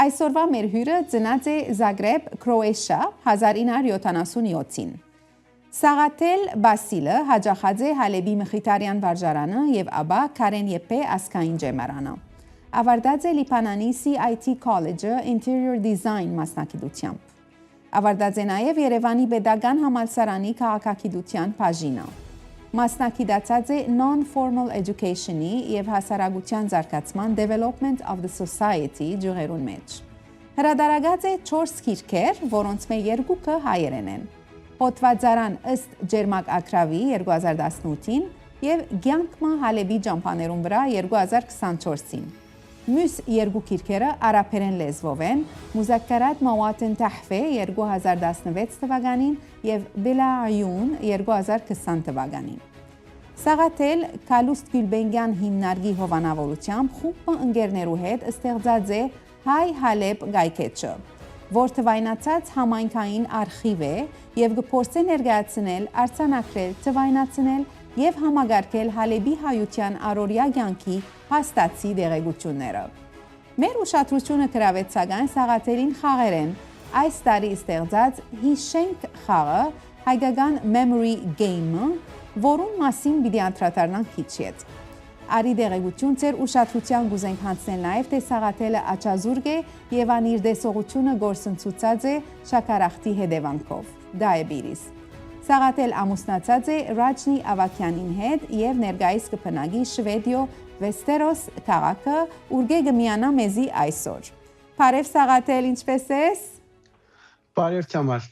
[SPEAKER 1] Այսօրվա մեր հյուրը ծնած է Զագրեբ, Քրոատիա 1977-ին։ Սաղաթել Բասիլը հաջախած է Հալեբի Մխիթարյան վարժարանը եւ ապա Քարեն Եփե ասկային ջեմարանը։ Ավարտած է Լիբանանի CIT College-ը Interior Design մասնագիտությամբ։ Ավարտած է նաեւ Երևանի Պետական համալսարանի քաղաքագիտության բաժինը։ Մասնագիտացած է Non-Formal Education-ի եւ հասարակության զարգացման Development of the Society ջղերուն մեջ։ Հրադարագած է 4 գիրքեր, որոնց մեջ 2-ը հայերեն են։ Հոդվածարան ըստ Ջերմակ Ակրավի 2018-ին եւ Գյանքմա Հալեբի ճամփաներուն վրա 2024-ին։ Մյուս 2 գիրքերը արաբերեն լեզվով են՝ Մուզաքարատ Մավատեն Թահֆե 2016 թվականին եւ Բելաայուն 2020 թվականին։ Սաղաթել Կալուստ Գյուլբենգյան հիմնարկի հովանավորությամբ խումբը ընկերներու հետ ստեղծած է Հայ Հալեբ գայքեչը, որ թվայնացած համայնքային արխիվ է եւ կփորձե ներկայացնել, արձանագրել, թվայնացնել եւ համագարկել Հալեբի հայության առօրյա կյանքի հաստացի դեղեցությունները։ Մեր ուշադրությունը գրավեց սակայն Սաղաթելին խաղերեն այս տարի ստեղծած Հիշենք խաղը հայկական Memory Game-ը, որուն մասին պիտի անդրադառնանք քիչ հետ։ Արի դեղեցություն ծեր ուշադրության գուզենք հանձնել նաև թե Սաղաթելը աչազուրգ է եւ անիր դեսողությունը գործընծուցած է շաքարախտի հետևանքով՝ դայաբետիս։ Սաղաթել ամուսնացած է Ռաջնի Ավակյանին հետ եւ ներկայիս կփնագի Շվեդիո Վեստերոս քաղաքը, ուր կմիանա մեզի այսօր։ Բարև Սաղաթել, ինչպե՞ս ես։
[SPEAKER 12] Բարև Թամար,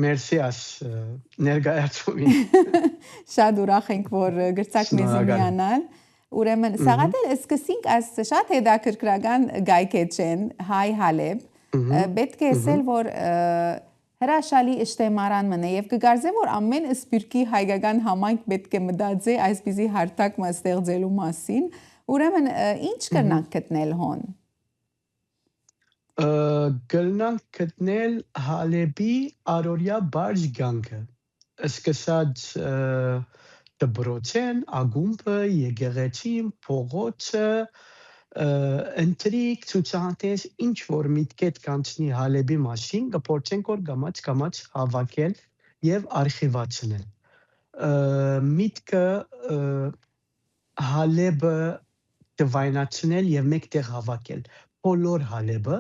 [SPEAKER 12] մերսի աս ներկայացումին։
[SPEAKER 1] Շատ ուրախ ենք, որ գրծակ մեզի միանալ։ Ուրեմն Սաղաթել սկսենք այս շատ հետաքրքրական գայքեչեն Հայ Հալեբ, պետք է ասել, որ հրաշալի իշտեմարան մնե եւ կգարձե որ ամեն սպիրկի հայկական համայնք պետք է մտածի այսպիսի հարթակ ստեղծելու մասին, ուրեմն ինչ կրնանք գտնել հոն։
[SPEAKER 12] Կրնանք գտնել Հալեբի առօրյա բարձ կյանքը, սկսած դպրոցեն, ագումբը, եկեղեցին, փողոցը, ընտրիկ, ցուցահանդես, ինչ որ միտքետ կանցնի Հալեբի մասին, կփորձենք որ գամած հավաքել եւ արխիվացնել։ Միտքը Հալեբը դվայնացնել եւ մեկտեղ հավաքել։ Բոլոր Հալեբը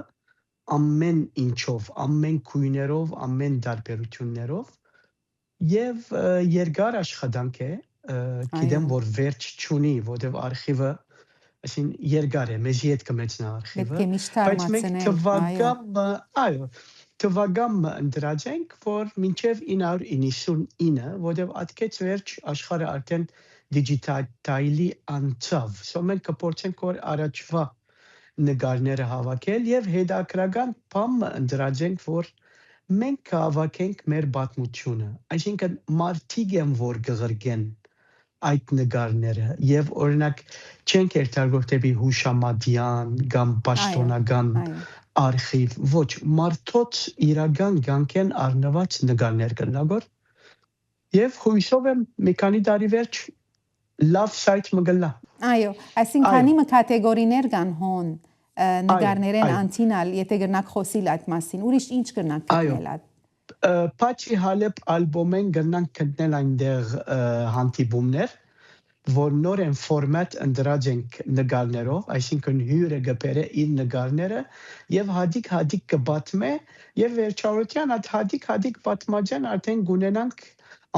[SPEAKER 12] ամեն ինչով, ամեն քույներով, ամեն դարբերություններով եւ երկար աշխատանք է, գիտեմ որ վերջ չունի, որտեւ արխիվը այսին երկար է, մեզի հետ կմեծնա արխիվը, բայց մենք թվագամը ընդրած ենք, որ մինչև 999, որտեւ ատկեց վերջ աշխարհը արդեն դիջիտալի անցավ, սո մենք կփորձենք որ առաջվա նկարները հավաքել եւ հետաքրական բանը ընդրած ենք, որ մենք կհավաքենք մեր պատմությունը, այսինքն մարդիկ են որ կղրկեն այդ նկարները եւ օրինակ չենք երթարգործի հուշամատյան կամ պաշտոնական արխիվ, ոչ մարդոց իրական կյանքեն առնված նկարներ կնագոր եւ հույսով եմ մի քանի տարի վերջ լավ սայթ մգլա։ Այո,
[SPEAKER 1] այսինքն մի կատեգորիներ կան հոն նկարներեն անտինալ, եթե գրնակ խոսիլ այդ մասին, ուրիշ ինչ գրնակ գտնել այդ։
[SPEAKER 12] Պաչի Հալեբ ալբոմեն գրնանք գտնել այնտեղ հանդիպումներ, որ նոր են ֆորմատ ընդրած ենք նկարներով, այսինքն հյուրը գբերը իր նկարները եւ հադիկ կբատմե եւ վերջավորության այդ հադիկ պատմաջան արդեն գունենանք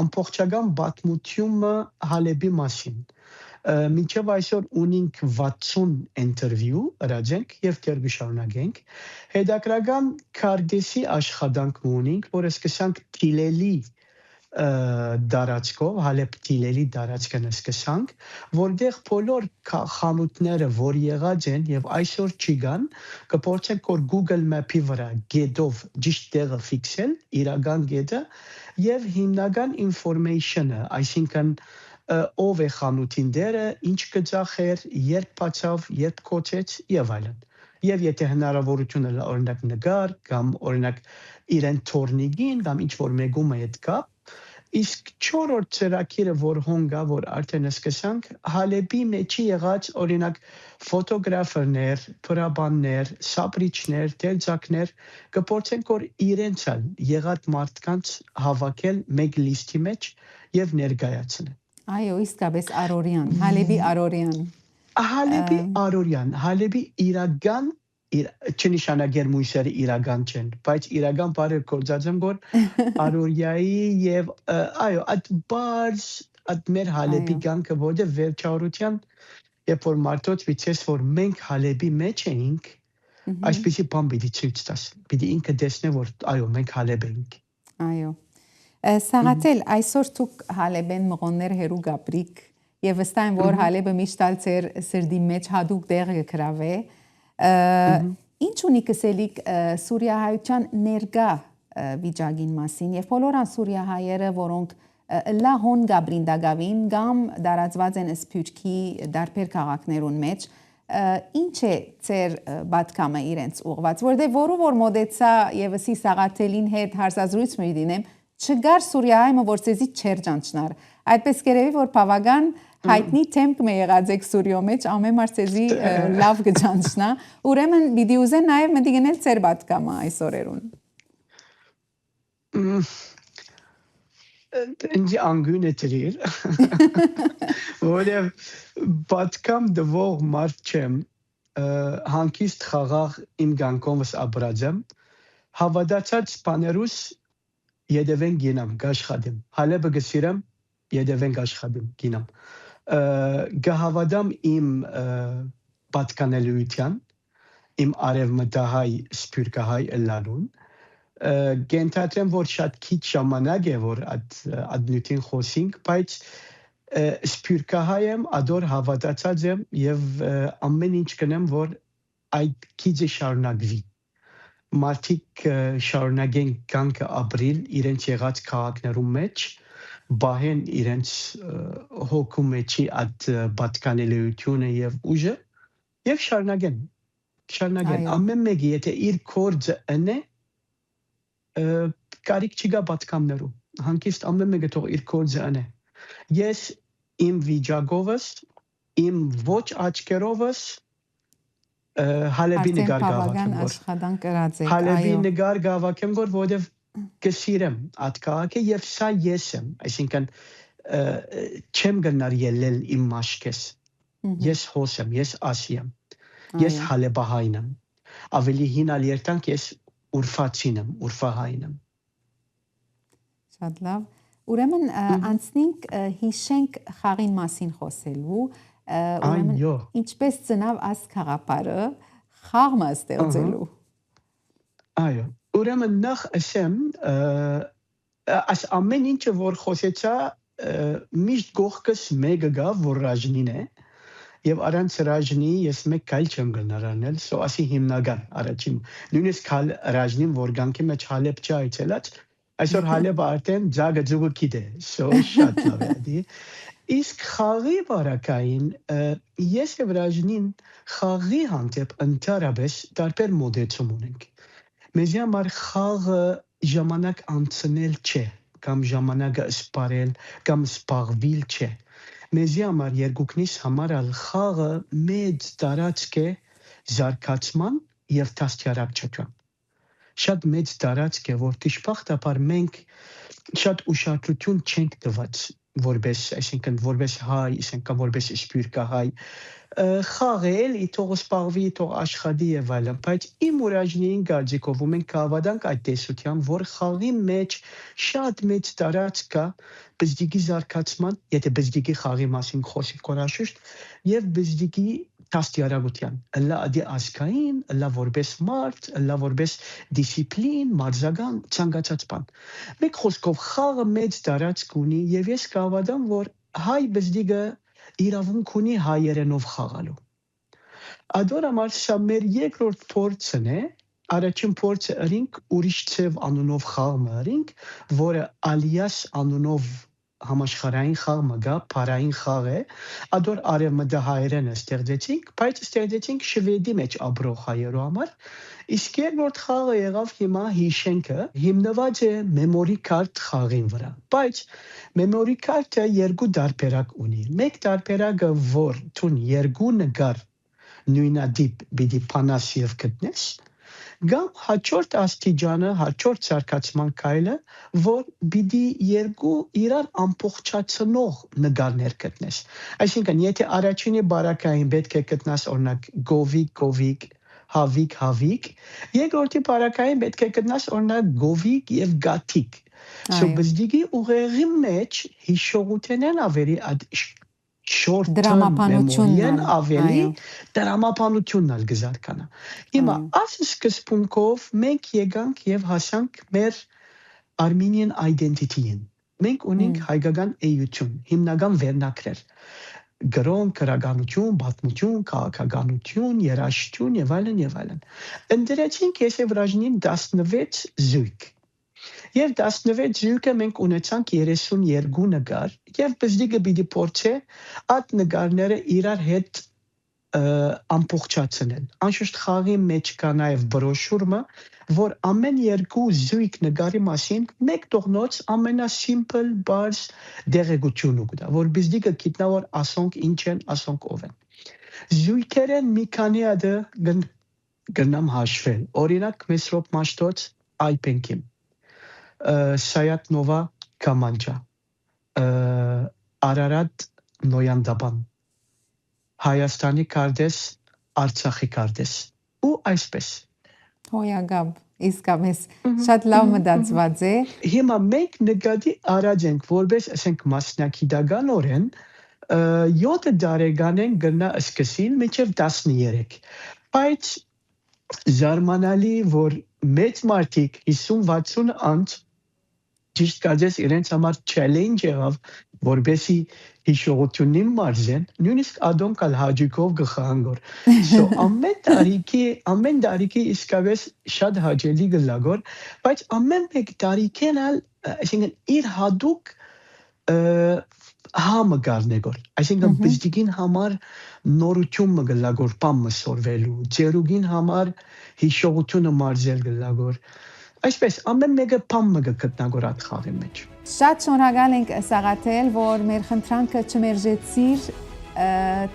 [SPEAKER 12] ամբողջական պատմությունը Հալեբի մասին։ Մինչև այսօր ունենք 60 ինտերվյու հրաժենք եւ դեռ կշարունակենք։ Հետաքրական քարտեզի աշխատանք ունենք, որը սկսանք Թիլելի դարածքով, Հալեբ Թիլելի դարածքն սկսանք, որտեղ բոլոր խանութները, որ եղած են եւ այսօր չի կան, կփորձենք որ Google Map-ի վրա գետով ճիշտ տեղը ֆիքսել, իրական գետը եւ հիմնական information-ը, այսինքն ով է խանութին դերը, ինչ կծախեր, երբ բացավ, երբ կոչեց եւ այլն։ Եվ եթե հնարավորությունը օրինակ նկար կամ օրինակ իրեն թորնիկին կամ ինչ որ մեգումը հետ կա, Իսկ 4-րդ ծրագիրը, որ հոնգա, որ արդեն սկսանք, Հալեբի մեջի եղած օրինակ ֆոտոգրաֆերներ, փրաբաններ, սապրիչներ, տերձակներ կփորձենք որ իրենց եղած մարդկանց հավաքել մեկ լիստի մեջ եւ ներկայացնել։
[SPEAKER 1] Այո, իսկապես Արորյան, Հալեբի Արորյան։
[SPEAKER 12] Հալեբի Արորյան, Հալեբի իրական չնշանագեր մույսերը իրական չեն, բայց իրական բարը գործած եմ որ Արորյայի եւ այո, այդ բարձ այդ մեր Հալեբի կյանքը որտեղ վերջավորության երբ որ մարդոց վիճես որ մենք Հալեբի մեջ էինք, այսպեսի բան պիտի ցույց տաս, պիտի ինքը տեսնե որ այո, մենք Հալեբ ենք։
[SPEAKER 1] Այո։ Սաղաթել, այսօր դուք Հալեբեն մղոններ հերու գաբրիկ եւ վստահ եմ որ Հալեբը միշտ ալցեր սրդի մեջ հadouk դեղ կգրավե։ Ինչ ունի կսելիք Սուրիահայության ներկա վիճակին մասին եւ բոլորան Սուրիահայերը, որոնք լա հոն գաբրինդագավին կամ դարածված են սփյուռքի դարբեր քաղաքներուն մեջ, ինչ է ծեր բատկամը իրենց ուղված, որտեղ որ մոդեցա եւսի Սաղաթելին հետ հարցազրույց մի դինեմ, չգար Սուրիայում որ ցեզի չեր ճանչնար։ Այդպես կերևի որ բավական հայտնի թեմք մե եղած եք Սուրիո մեջ ամեն մարցեզի լավ գճանչնա ուրեմն պիտի ուզեն նաև մտի գնել ծեր բատկամը այս օրերուն
[SPEAKER 12] ինձ անգուն է դրիր որև բատկամ դվող մարդ չեմ հանկիստ խաղաղ իմ գանկոմս ապրած եմ հավատացած սպաներուս յետևեն գինամ գաշխադեմ Հալեբը գսիրեմ յետևեն գաշխադեմ գինամ գահավադամ իմ պատկանելույթյան, իմ արևմտահայ սփյուռքահայ ըլլանուն, գենթատրեմ որ շատ քիչ ժամանակ է որ adnutin խոսինք, բայց սփյուռքահայ եմ, ադոր հավատացած եմ եւ ամեն ինչ կնեմ որ այդ քիչը շարունակվի։ Մարդիկ շարունակեն կյանքը ապրիլ իրենց եղած քաղաքներում մեջ բահեն իրենց հոգու մեջի այդ պատկանելիությունը եւ ուժը եւ շարունակեն ամեն մեկը եթե իր կորձը ընե կարիք չկա պատկամներու հանկիստ ամեն մեկը թող իր կորձը ընե ես իմ վիճակովս իմ ոչ աչքերովս Հալեբի նկար գավակեմ Հալեբի նկար գավակեմ որովհետեւ կսիրեմ այդ քաղաքը եւ սա ես եմ, այսինքն չեմ գնար ելել իմ մաշկես։ Ես հոս եմ, ես ասի եմ։ Ես Հալեբահայն եմ։ Ավելի հինալ երտանք ես ուրֆացին եմ, ուրֆահայն եմ։
[SPEAKER 1] Շատ լավ։ Ուրեմն անցնենք հիշենք խաղին մասին խոսելու, ուրեմն ինչպես ծնավ աս քաղաքապարը խաղը ստեղծելու։
[SPEAKER 12] Այո Ուրեմն նախ ասեմ, այս ամեն ինչը որ խոսեցա միշտ գողքս մեկը գա որ ռաժնին է եւ առանց ռաժնի ես մեկ կայլ չեմ գնար անել, սո ասի հիմնական առաջին նույնիսկ ռաժնին որ գանքի մեջ Հալեբ չայցելած, այսօր Հալեբը արդեն ձագը ձուգը գիտե, սո շատ լավ է։ Իսկ խաղի բարակային ես եւ ռաժնին խաղի հանդեպ ընդհանրապես տարբեր մոդեցում ունենք։ Մեզ համար խաղը ժամանակ անցնել չէ, կամ ժամանակը սպարել, կամ սպաղվել չէ։ Մեզ համար երկուքնիս համար խաղը մեծ տարածք է զարգացման եւ դաստիարակչության։ Շատ մեծ տարածք է, որ դժբախտաբար մենք շատ ուշադրություն չենք տված որպես, այսինքն որպես հայ, այսինքն որպես սփյուռքահայ խաղել, թող սպաղվի, թող աշխատի եւ այլն, բայց իմ ուրաժնին գարձիկով մենք կհավատանք այդ տեսության, որ խաղի մեջ շատ մեծ տարածք կա բզդիգի զարգացման, եթե բզդիգի խաղի մասին խոսենք կորաշուշտ, եւ բզդիգի դաստիարակության, ըլլա ադի ասկային, ըլլա որպես մարդ, ըլլա որպես դիսցիպլին, մարզական, ցանկացած բան։ Մեկ խոսքով խաղը մեծ տարածք ունի եւ ես կհավատամ, որ հայ բզդիգը իրավունք ունի հայերենով խաղալու։ Ադոր համար սա մեր երկրորդ փորձն է, առաջին փորձը ըրինք ուրիշ ցև անունով խաղ մըրինք, որը Ալիաս անունով համաշխարհային խաղ մգա, փարային խաղ է, ադոր արևմտահայերենը ստեղծեցինք, բայց ստեղծեցինք շվեդի մեջ ապրող հայերու համար, իսկ երկրորդ խաղը եղավ հիմա հիշենքը, հիմնված է memory card խաղին վրա, բայց memory card-ը երկու տարբերակ ունի, մեկ տարբերակը, որ տուն երկու նկար նույնադիպ պիտի փանաս եւ գտնես, Գամ հաջորդ աստիճանը, հաջորդ զարգացման քայլը, որ պիտի երկու իրար ամբողջացնող նկարներ գտնես։ Այսինքն, եթե առաջինի բարակային պետք է գտնաս օրինակ գովիկ, հավիկ, երկրորդի բարակային պետք է գտնաս օրինակ գովիկ եւ գաթիկ։ Բզդիգի ուղեղի մեջ հիշողությունն ավելի
[SPEAKER 1] դրամապանությունն
[SPEAKER 12] ավելի դրամապանությունն գզարկանա։ Հիմա այս սկզբունքով մենք եկանք եւ հասանք մեր Armenian identity-ին։ Մենք ունենք հայկական էություն, հիմնական վերնակրեր։ Գրոն, քրագանություն, պատմություն, քաղաքականություն, երաժշտություն եւ այլն։ Ընդրեցինք ես եւ Ռաժնին 16 զույգ։ Եվ 16 զույգը մենք ունեցանք 32 նկար եւ բզդիգը պիտի փորձե այդ նկարները իրար հետ ամբողջացնել։ Անշուշտ խաղի մեջ կա նաեւ բրոշուրը, որ ամեն երկու զույգ նկարի մասին մեկ տողնոց ամենասիմպլ բարձ դեղեցությունը կտա, որ բզդիգը գիտնա որ ասոնք ինչ են, ասոնք ով են։ Զույգերեն մի քանի հատ գնամ հաշվել։ Օրինակ Մեսրոպ Մաշտոց Այպենքիմ Sayat Nova Kamanca, Ararat Noyandaban, Հայաստանի կարդես, Արցախի կարդես, ու այսպես։
[SPEAKER 1] Հոյագապ, իսկապես, շատ լավ մտածված է։
[SPEAKER 12] Հիմա մենք նկատի արած ենք, որպես ասենք մասնակիտականորեն 7 տարեկանեն գնա սկսին մինչև 13, բայց զարմանալի, որ մեծ մարդիկ 50-60 անց ճիշտ կարծես իրենց համար challenge եղավ, որբեսի հիշողությունին մարզեն, նույնիսկ ադոն կալ հաջիկով գխանգոր։ So ամեն տարիքի իսկապես շատ հաջելի գլագոր, բայց ամեն մեկ տարիքեն ալ, այսինքն իր հատուկ համը գարնեգոր, այսինքն բզդիգին համար նորություն մը գլագոր պամ մը սորվելու, ձերուգին համար հիշողությունը մարզել գլագոր, այսպես ամեն մեկը պամ մը գտնագոր այդ խաղի մեջ։
[SPEAKER 1] Շատ շնորհակալ ենք Սաղաթել, որ մեր խնդրանքը չմերժեցիր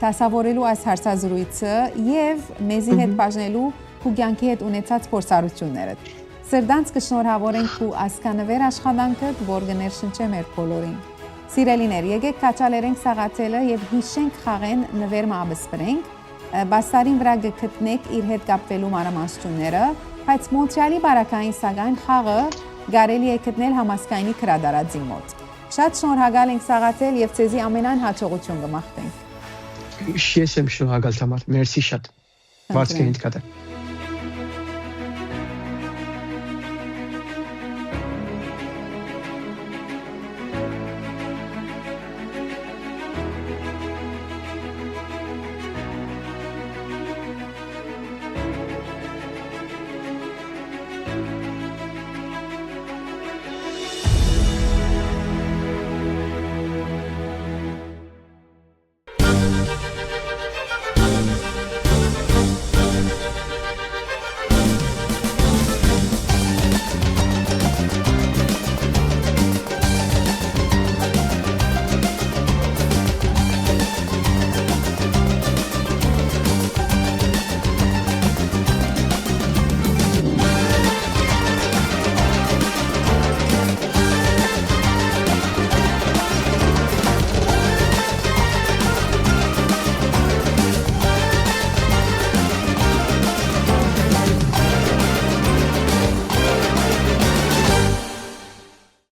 [SPEAKER 1] դասավորելու այս հարցազրույցը եւ մեզի հետ բաժնելու ու կյանքի հետ ունեցած փորձառությունները։ Սրտանց կշնորհավորենք ու ասկանվեր աշխատանքդ, որ կներշնչե մեր բոլորին։ Սիրելիներ, եկեք կաչալերենք Սաղաթելը եւ հիշենք խաղեն նվեր մաբսպրենք, բաստարին վրա գտնեք իր հետ կապվելու մանրամասնությունները, բայց Մոնտրեալի բարակային սակայն խաղը կարելի է գտնել համասկայնի քրադարածի մոտ։ Շատ շնորհակալ ենք Սաղաթել եւ ցեզի ամենայն հաջողություն կմաղթենք։
[SPEAKER 12] Ես եմ շնորհակալ Թամար, մերսի շատ։ Վարձք ենք կատա։